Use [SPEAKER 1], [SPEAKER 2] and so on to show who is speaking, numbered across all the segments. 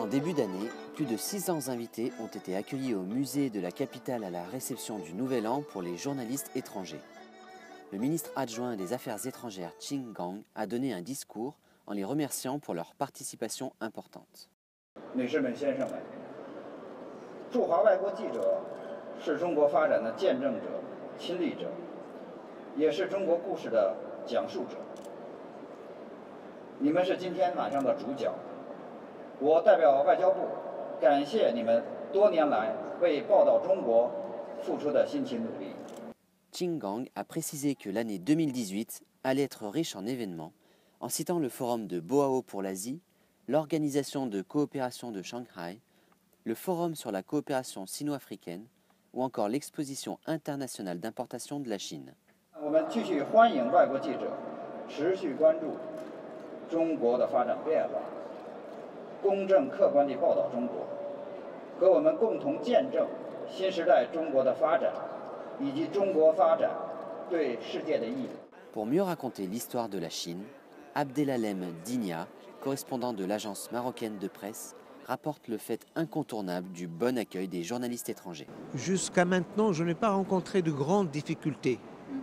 [SPEAKER 1] En début d'année, plus de 600 invités ont été accueillis au musée de la capitale à la réception du Nouvel An pour les journalistes étrangers. Le ministre adjoint des Affaires étrangères Qin Gang a donné un discours en les remerciant pour leur participation importante.
[SPEAKER 2] 女士们、先生们，驻华外国记者是中国发展的见证者、亲历者，也是中国故事的讲述者。你们是今天晚上的主角。我代表外交部感谢你们多年来为报道中国付出的辛勤努力。
[SPEAKER 1] Qin Gang a précisé que l'année 2018 allait être riche en événements, en citant le forum de Boao pour l'Asie, l'organisation de coopération de Shanghai, le forum sur la coopération sino-africaine ou encore l'exposition internationale d'importation de la Chine.
[SPEAKER 2] 我们继续欢迎外国记者持续关注中国的发展变化，公正客观地报道中国，和我们共同见证新时代中国的发展。
[SPEAKER 1] Pour mieux raconter l'histoire de la Chine, Abdelalem Digna, correspondant de l'agence marocaine de presse, rapporte le fait incontournable du bon accueil des journalistes étrangers.
[SPEAKER 3] Jusqu'à maintenant, je n'ai pas rencontré de grandes difficultés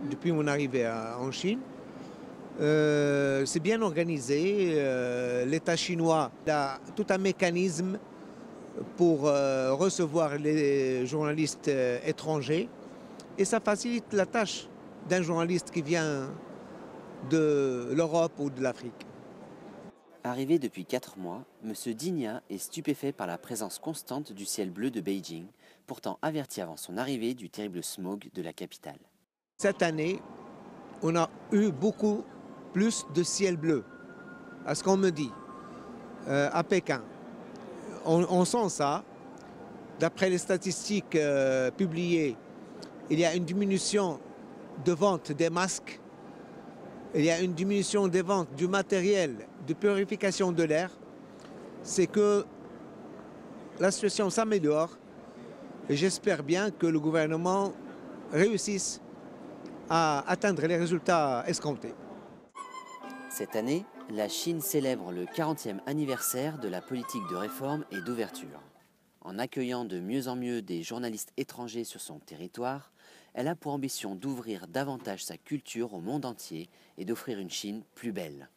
[SPEAKER 3] depuis mon arrivée en Chine. C'est bien organisé. L'État chinois a tout un mécanisme pour recevoir les journalistes étrangers. Et ça facilite la tâche d'un journaliste qui vient de l'Europe ou de l'Afrique.
[SPEAKER 1] Arrivé depuis 4 mois, M. Digna est stupéfait par la présence constante du ciel bleu de Beijing, pourtant averti avant son arrivée du terrible smog de la capitale.
[SPEAKER 3] Cette année, on a eu beaucoup plus de ciel bleu, à ce qu'on me dit, à Pékin. On sent ça, d'après les statistiques publiées. Il y a une diminution de vente des masques, il y a une diminution des ventes du matériel de purification de l'air. C'est que la situation s'améliore et j'espère bien que le gouvernement réussisse à atteindre les résultats escomptés.
[SPEAKER 1] Cette année, la Chine célèbre le 40e anniversaire de la politique de réforme et d'ouverture. En accueillant de mieux en mieux des journalistes étrangers sur son territoire, elle a pour ambition d'ouvrir davantage sa culture au monde entier et d'offrir une Chine plus belle.